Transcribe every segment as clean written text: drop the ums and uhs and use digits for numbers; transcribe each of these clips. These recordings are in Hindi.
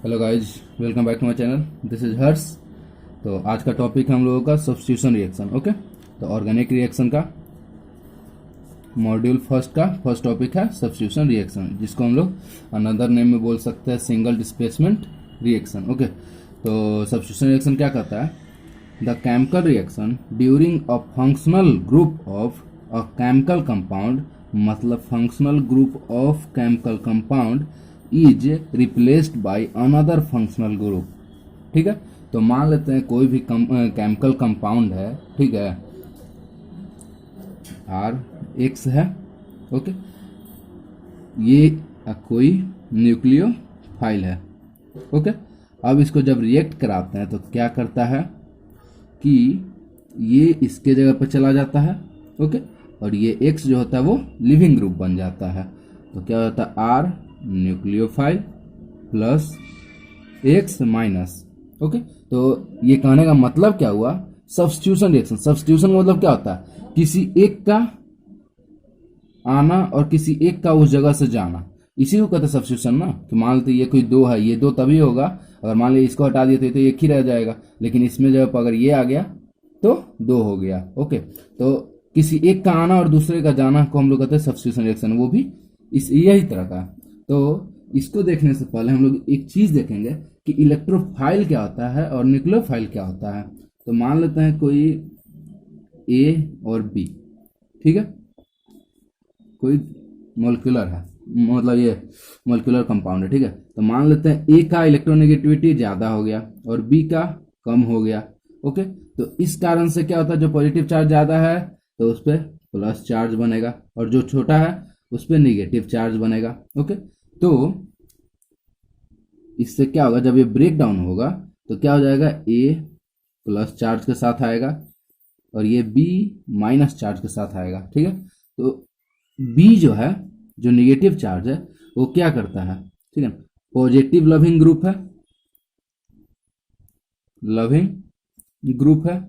Hello guys, welcome back to my channel. This is Harsh. तो आज का टॉपिक है हम लोगों का सब्स्टिट्यूशन रिएक्शन। ओके, तो ऑर्गेनिक रिएक्शन का मॉड्यूल फर्स्ट का फर्स्ट टॉपिक है सब्स्टिट्यूशन रिएक्शन, जिसको हम लोग अनदर नेम में बोल सकते हैं सिंगल डिस्प्लेसमेंट रिएक्शन। ओके, तो सब्स्टिट्यूशन रिएक्शन क्या कहता है? The chemical reaction during a functional group of a chemical compound, मतलब functional group of chemical compound is replaced by another functional group. ठीक है, तो मान लेते हैं कोई भी केमिकल कंपाउंड है, ठीक है, आर एक्स है। ओके, ये कोई न्यूक्लियोफाइल है। ओके, अब इसको जब रिएक्ट कराते हैं तो क्या करता है कि ये इसके जगह पर चला जाता है। ओके, और ये एक्स जो होता है वो लिविंग ग्रुप बन जाता है। तो क्या होता है? R nucleophile plus X minus. Okay, तो ये कहने का मतलब क्या हुआ? Substitution reaction. सब्स्टिट्यूशन का मतलब क्या होता है? किसी एक का आना और किसी एक का उस जगह से जाना, इसी को कहते हैं सब्स्टिट्यूशन ना। कि मान लेते ये कोई दो है, ये दो तभी होगा अगर मान लीजिए इसको हटा दिया तो ये तो एक ही रह जाएगा, लेकिन इसमें जब अगर ये आ गया तो दो हो गया। ओके, तो किसी एक का आना और दूसरे का जाना को हम लोग कहते हैं सब्स्टिट्यूशन रिएक्शन, वो भी इस यही तरह का। तो इसको देखने से पहले हम लोग एक चीज देखेंगे कि इलेक्ट्रोफाइल क्या होता है और न्यूक्लियोफाइल क्या होता है। तो मान लेते हैं कोई ए और बी, ठीक है, कोई मोलिकुलर है, मतलब ये मोलिकुलर कंपाउंड है। ठीक है, तो मान लेते हैं ए का इलेक्ट्रोनेगेटिविटी ज्यादा हो गया और बी का कम हो गया। ओके, तो इस कारण से क्या होता है? जो पॉजिटिव चार्ज ज्यादा है तो उस पर प्लस चार्ज बनेगा और जो छोटा है उस पर निगेटिव चार्ज बनेगा। ओके, तो इससे क्या होगा? जब ये ब्रेक डाउन होगा तो क्या हो जाएगा? ए प्लस चार्ज के साथ आएगा और ये बी माइनस चार्ज के साथ आएगा। ठीक है, तो बी जो है, जो निगेटिव चार्ज है, वो क्या करता है? ठीक है, पॉजिटिव लविंग ग्रुप है, लविंग ग्रुप है।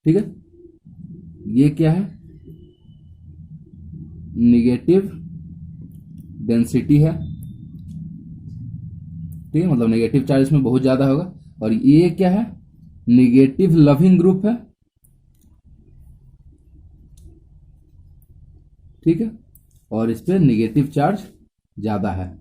ठीक है, ये क्या है? निगेटिव डेंसिटी है। ठीक है, मतलब नेगेटिव चार्ज इसमें बहुत ज्यादा होगा। और ये क्या है? निगेटिव लविंग ग्रुप है। ठीक है, और इस पे निगेटिव चार्ज ज्यादा है।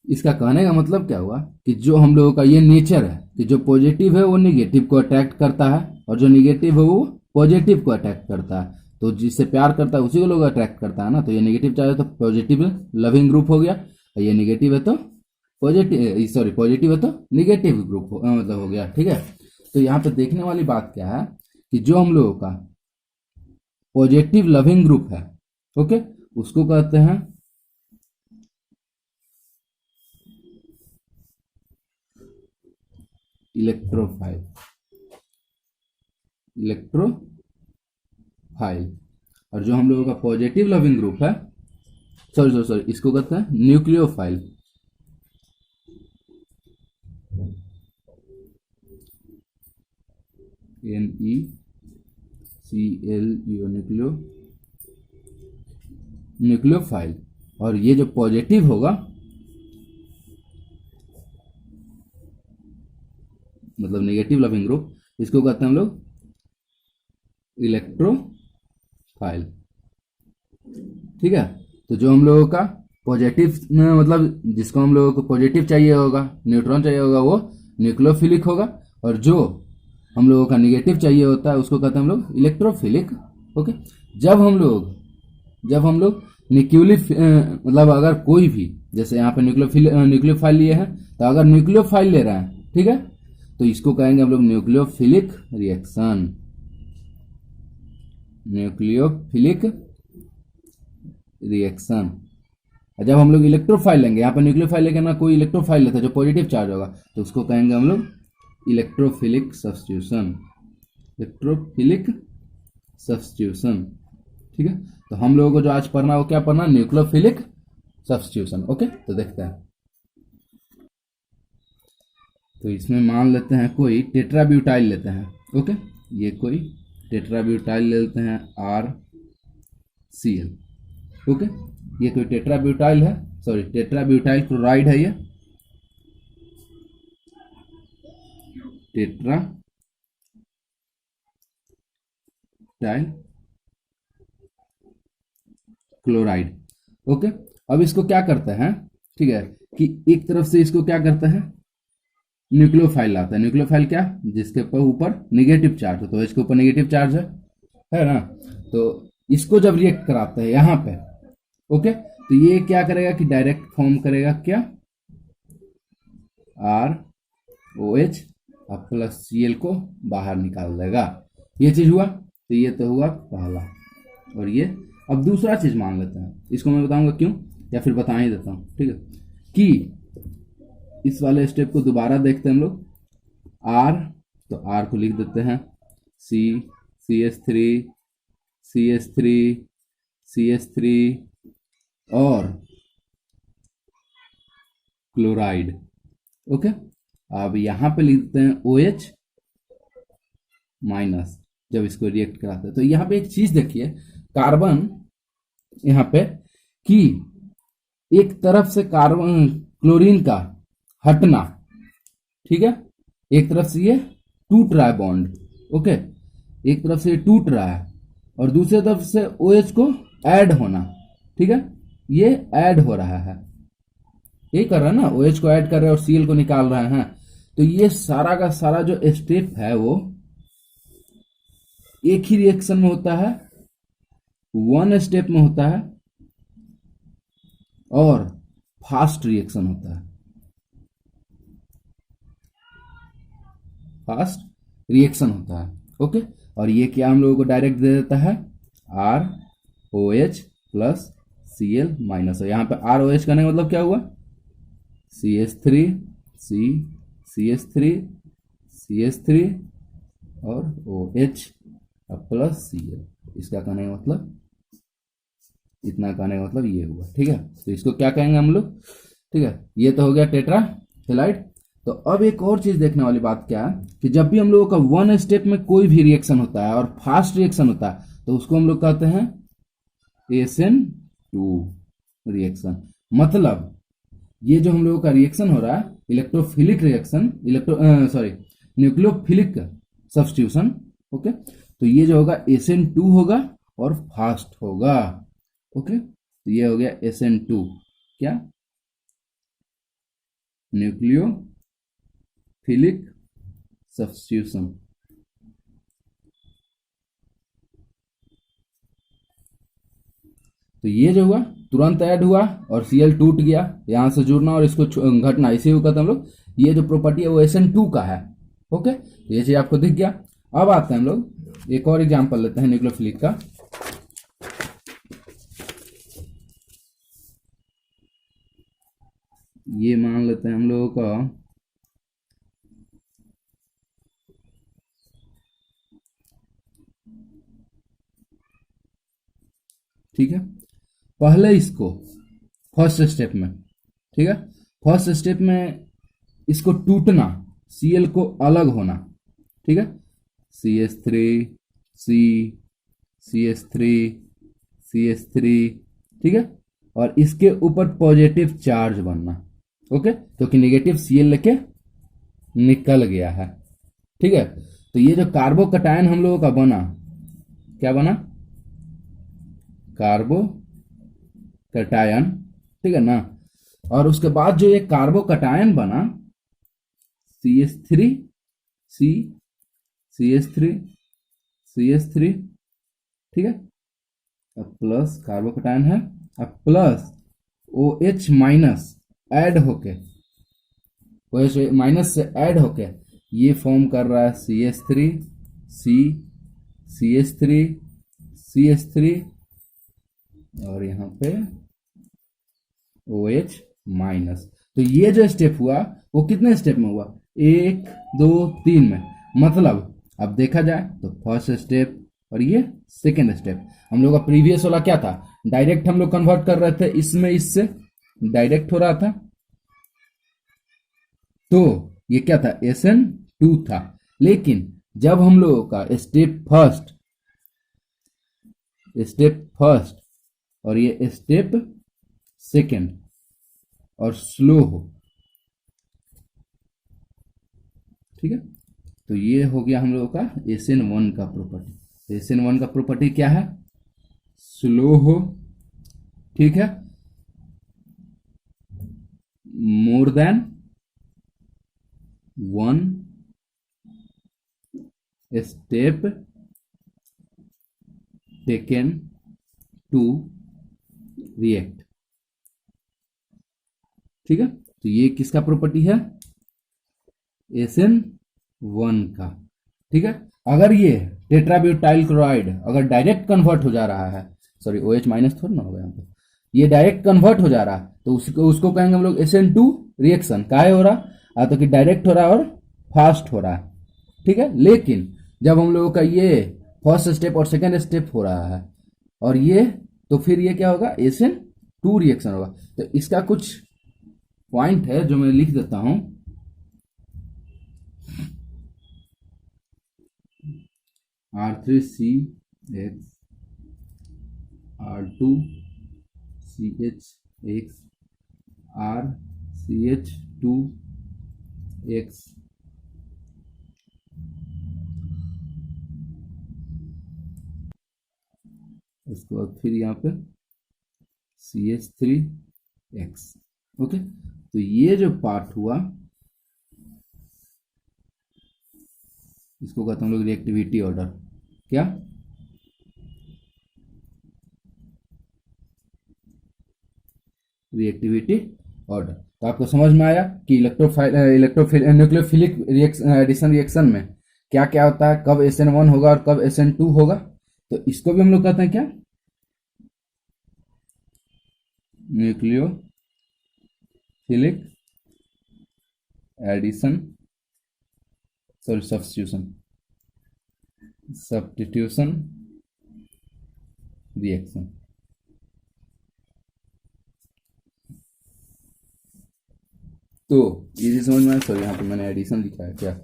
इसका कहने का मतलब क्या हुआ कि जो हम लोगों का ये नेचर है कि जो पॉजिटिव है वो निगेटिव को अट्रैक्ट करता है और जो निगेटिव है वो पॉजिटिव को अट्रैक्ट करता है। तो जिससे प्यार करता है उसी को लोग अट्रैक्ट करता है ना। तो ये निगेटिव चार्ज है तो पॉजिटिव लविंग ग्रुप हो गया, और ये निगेटिव है तो पॉजिटिव है तो निगेटिव ग्रुप मतलब हो गया। ठीक है, तो यहाँ पे देखने वाली बात क्या है कि जो हम लोगों का पॉजिटिव लविंग ग्रुप है, ओके, उसको कहते हैं इलेक्ट्रोफाइल। इलेक्ट्रोफाइल। और जो हम लोगों का पॉजिटिव लविंग ग्रुप है, सॉरी इसको कहते हैं न्यूक्लियोफाइल। NECLEO, nucleophile. और ये जो पॉजिटिव होगा, मतलब नेगेटिव लविंग ग्रुप, इसको कहते हैं हम लोग इलेक्ट्रोफाइल। ठीक है, तो जो हम लोगों का पॉजिटिव, मतलब जिसको हम लोगों को पॉजिटिव चाहिए होगा, न्यूट्रॉन चाहिए होगा, वो न्यूक्लियोफिलिक होगा। और जो हम लोगों का निगेटिव चाहिए होता है उसको कहते हैं हम लोग इलेक्ट्रोफिलिक। ओके, जब हम लोग मतलब अगर कोई भी, जैसे यहाँ पे न्यूक्लियोफाइल लिए हैं, तो अगर न्यूक्लियोफाइल ले रहे हैं, ठीक है, तो इसको कहेंगे हम लोग न्यूक्लियोफिलिक रिएक्शन। Nucleophilic reaction. जब हम लोग इलेक्ट्रोफाइल लेंगे, यहाँ पे न्यूक्लियोफाइल लेके ना कोई इलेक्ट्रोफाइल लेता है जो पॉजिटिव चार्ज होगा, तो उसको कहेंगे हम लोग इलेक्ट्रोफिलिक सब्स्टिट्यूशन। Electrophilic substitution. ठीक है, तो हम लोगों को जो आज पढ़ना, वो क्या पढ़ना? Nucleophilic substitution. ओके, तो देखते हैं। तो इसमें मान लेते हैं कोई टेट्राब्यूटाइल लेते हैं। ओके, ये कोई टेट्राब्यूटाइल ले लेते हैं, आर Cl। ओके, ये कोई टेट्राब्यूटाइल है, सॉरी टेट्राब्यूटाइल क्लोराइड है, ये टेट्राटाइल क्लोराइड। ओके, अब इसको क्या करते हैं, ठीक है, कि एक तरफ से इसको क्या करते हैं, न्यूक्लियोफाइल लाता है। न्यूक्लियोफाइल क्या, जिसके ऊपर नेगेटिव चार्ज हो, तो इसके ऊपर नेगेटिव चार्ज है ना, तो इसको जब रिएक्ट कराते हैं यहाँ पे, ओके, तो ये क्या करेगा कि डायरेक्ट फॉर्म करेगा क्या, ROH प्लस Cl को बाहर निकाल देगा। ये चीज हुआ, तो ये तो हुआ पहला। और ये अब दूसरा चीज मान लेते हैं, इसको मैं बताऊंगा क्यों, या फिर बता ही देता हूं, ठीक है, कि इस वाले स्टेप को दोबारा देखते हैं हम लोग। R, तो R को लिख देते हैं CH3 और क्लोराइड। ओके, अब यहां पे लिख देते हैं OH माइनस, जब इसको रिएक्ट कराते हैं। तो यहां पे एक चीज देखिए, कार्बन यहां पे कि एक तरफ से कार्बन क्लोरीन का हटना, ठीक है, एक तरफ से ये टूट रहा है बॉन्ड, ओके, एक तरफ से ये टूट रहा है और दूसरी तरफ से OH को ऐड होना, ठीक है, ये ऐड हो रहा है, यही कर रहा है ना, OH को ऐड कर रहे हैं और Cl को निकाल रहे हैं। तो ये सारा का सारा जो स्टेप है वो एक ही रिएक्शन में होता है, वन स्टेप में होता है और फास्ट रिएक्शन होता है, फास्ट रिएक्शन होता है। ओके, और ये क्या हम लोगों को डायरेक्ट दे देता है, ROH प्लस Cl माइनस। यहाँ पे ROH करने का मतलब क्या हुआ, CH3 और OH प्लस Cl। इसका कहने का मतलब, इतना कहने का मतलब ये हुआ, ठीक है। तो इसको क्या कहेंगे हम लोग, ठीक है, ये तो हो गया टेट्रा हेलाइड। तो अब एक और चीज देखने वाली बात क्या है कि जब भी हम लोगों का वन स्टेप में कोई भी रिएक्शन होता है और फास्ट रिएक्शन होता है, तो उसको हम लोग कहते हैं SN2 रिएक्शन। मतलब ये जो हम लोगों का रिएक्शन हो रहा है, electrophilic reaction, nucleophilic substitution, okay, तो ये जो होगा SN2 होगा और फास्ट होगा। ओके, तो ये हो गया SN2, क्या, न्यूक्लियोफिलिक सब्स्टिट्यूशन। तो ये जो हुआ तुरंत ऐड हुआ और Cl टूट गया, यहां से जुड़ना और इसको घटना, इसे हुआ था हम लोग। ये जो प्रॉपर्टी है वो SN2 का है। ओके, तो ये चीज आपको दिख गया। अब आते हैं हम लोग एक और एग्जांपल लेते हैं न्यूक्लियोफिलिक का। ये मान लेते हैं हम लोगों का ठीक है, पहले इसको फर्स्ट स्टेप में, ठीक है, फर्स्ट स्टेप में इसको टूटना, Cl को अलग होना, ठीक है, CH3 ठीक है, और इसके ऊपर पॉजिटिव चार्ज बनना, ओके, क्योंकि नेगेटिव Cl लेके निकल गया है, ठीक है। तो ये जो कार्बोकटायन हम लोगों का बना, क्या बना, कार्बोकटायन, ठीक है ना। और उसके बाद जो ये कार्बोकटायन बना CH3 ठीक है, अब प्लस कार्बोकटायन है, अब प्लस OH माइनस ऐड होके, OH माइनस से ऐड होके ये फॉर्म कर रहा है CH3 और यहाँ पे OH माइनस। तो ये जो स्टेप हुआ वो कितने स्टेप में हुआ, 1 2 3 में। मतलब अब देखा जाए तो फर्स्ट स्टेप और ये सेकेंड स्टेप। हम लोग का प्रीवियस वाला क्या था, डायरेक्ट हम लोग कन्वर्ट कर रहे थे, इसमें इससे डायरेक्ट हो रहा था, तो ये क्या था, SN2 था। लेकिन जब हम लोगों का स्टेप फर्स्ट और ये स्टेप सेकेंड और स्लो हो, ठीक है। तो ये हो गया हम लोगों का SN1 का प्रॉपर्टी। SN1 का प्रॉपर्टी क्या है? स्लो हो, ठीक है, more than 1 step taken to react, ठीक है। तो ये किसका प्रॉपर्टी है? SN1 का, ठीक है। अगर ये टेट्राब्यूटाइल क्लोराइड अगर डायरेक्ट कन्वर्ट हो जा रहा है, सॉरी OH माइनस थोड़ा ना होगा यहाँ पे, ये डायरेक्ट कन्वर्ट हो जा रहा है तो उसको कहेंगे हम लोग SN2 रिएक्शन। काहे हो रहा? तो कि डायरेक्ट हो रहा है और फास्ट हो रहा है, ठीक है। लेकिन जब हम लोगों का ये फर्स्ट स्टेप और सेकेंड स्टेप हो रहा है और ये, तो फिर ये क्या होगा? SN2 रिएक्शन होगा। तो इसका कुछ पॉइंट है जो मैं लिख देता हूं। R3CX R2CHX RCH2X उसके बाद फिर यहाँ पे CH3X, ओके। तो ये जो पार्ट हुआ इसको कहते हैं हम लोग रिएक्टिविटी ऑर्डर। क्या? Reactivity order. तो आपको समझ में आया कि न्यूक्लियोफिलिक एडिशन रिएक्शन में क्या क्या होता है, कब SN1 होगा और कब SN2 होगा। तो इसको भी हम लोग कहते हैं क्या? Nucleophilic addition, sorry substitution reaction. तो ये समझ में आया। सॉरी यहाँ पे मैंने एडिशन लिखा है, क्या?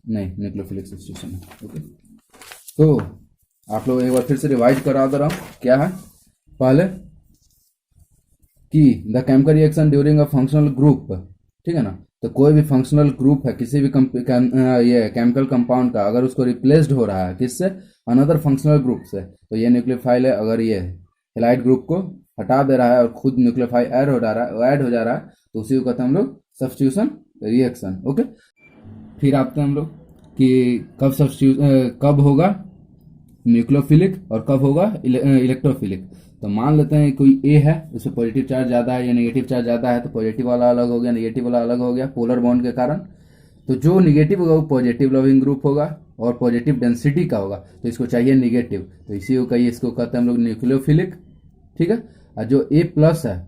नहीं, न्यूक्लियोफिलिक सब्स्टिट्यूशन है, ओके। तो आप लोग एक बार फिर से रिवाइज करा दे रहा हूँ। क्या है? पहले कि the chemical reaction during a functional group, ठीक है ना। तो कोई भी फंक्शनल ग्रुप है किसी भी ये केमिकल कंपाउंड का, अगर उसको रिप्लेस्ड हो रहा है किससे? अनदर फंक्शनल ग्रुप से, तो ये न्यूक्लियोफाइल है। अगर ये हेलाइड ग्रुप को हटा दे रहा है और खुद न्यूक्लियोफाइल ऐड हो जा रहा है तो उसी को कहते हैं हम लोग सब्स्टिट्यूशन रिएक्शन, ओके। फिर आते हैं हम लोग कि कब होगा न्यूक्लियोफिलिक और कब होगा इलेक्ट्रोफिलिक। तो मान लेते हैं कोई A है, उसमें पॉजिटिव चार्ज ज़्यादा है या नेगेटिव चार्ज ज़्यादा है, तो पॉजिटिव वाला अलग हो गया, नेगेटिव वाला अलग हो गया पोलर बॉन्ड के कारण। तो जो नेगेटिव होगा वो पॉजिटिव लविंग ग्रुप होगा और पॉजिटिव डेंसिटी का होगा, तो इसको चाहिए नेगेटिव, तो इसी को कहिए, इसको कहते हैं हम लोग न्यूक्लियोफिलिक, ठीक है। और जो A+ है,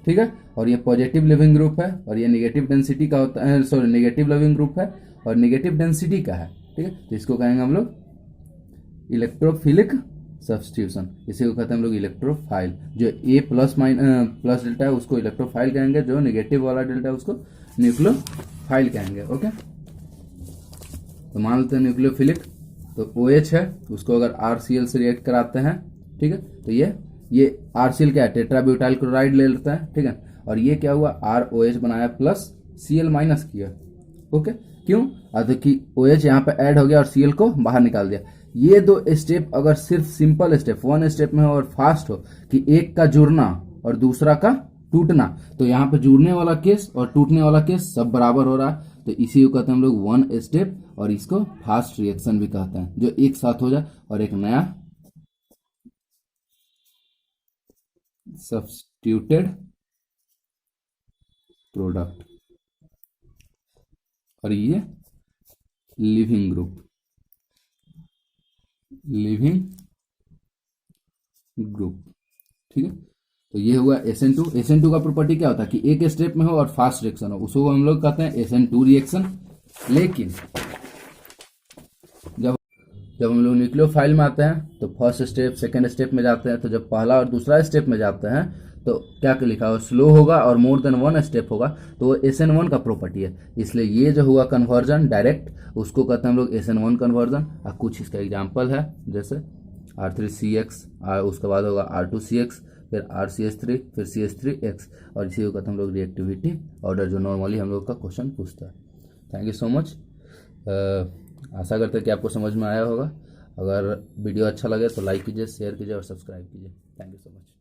ठीक है, और ये पॉजिटिव लिविंग ग्रुप है और ये नेगेटिव डेंसिटी का होता है, सॉरी नेगेटिव लिविंग ग्रुप है और नेगेटिव डेंसिटी का है, ठीक है। तो इसको कहेंगे हम लोग इलेक्ट्रोफिलिक सब्स्टिट्यूशन, इसी को कहते हैं हम लोग इलेक्ट्रोफाइल। जो A+ प्लस डेल्टा है उसको इलेक्ट्रोफाइल कहेंगे, जो नेगेटिव वाला डेल्टा है उसको न्यूक्लियोफाइल कहेंगे, ओके। तो मान लेते हैं न्यूक्लियोफिलिक, तो OH है, उसको अगर RCl से रिएक्ट कराते हैं, ठीक है, तो ये RCl क्या है? टेट्राब्यूटाइल क्लोराइड ले लेता है, ठीक है। और ये क्या हुआ? ROH बनाया प्लस Cl माइनस किया, ओके। क्यों? कि OH यहाँ पे ऐड हो गया और Cl को बाहर निकाल दिया। ये दो स्टेप अगर सिर्फ सिंपल स्टेप 1 स्टेप में हो और फास्ट हो, कि एक का जुड़ना और दूसरा का टूटना, तो यहाँ पे जुड़ने वाला केस और टूटने वाला केस सब बराबर हो रहा है, तो इसी को कहते हैं हम लोग 1 स्टेप, और इसको फास्ट रिएक्शन भी कहते हैं, जो एक साथ हो जाए और एक नया सब्स्टिट्यूटेड प्रोडक्ट। और ये लिविंग ग्रुप ठीक है। तो ये हुआ SN2। SN2 का प्रॉपर्टी क्या होता है कि एक स्टेप में हो और फास्ट रिएक्शन हो, उसको हम लोग कहते हैं SN2 रिएक्शन। लेकिन जब हम लोग न्यूक्लियोफाइल में आते हैं तो फर्स्ट स्टेप सेकेंड स्टेप में जाते हैं, तो जब पहला और दूसरा स्टेप में जाते हैं तो क्या लिखा हो? स्लो होगा और मोर देन 1 स्टेप होगा, तो वो SN1 का प्रॉपर्टी है। इसलिए ये जो हुआ कन्वर्जन डायरेक्ट, उसको कहते हैं हम लोग SN1 कन्वर्जन। और कुछ इसका एग्जाम्पल है, जैसे R3CX, उसके बाद होगा R2CX, फिर RCH3, फिर CH3X, और इसी को कहते हैं हम लोग रिएक्टिविटी ऑर्डर, जो नॉर्मली हम लोग का क्वेश्चन पूछता है। Thank you so much. आशा करते हैं कि आपको समझ में आया होगा। अगर वीडियो अच्छा लगे तो लाइक कीजिए, शेयर कीजिए और सब्सक्राइब कीजिए। Thank you so much.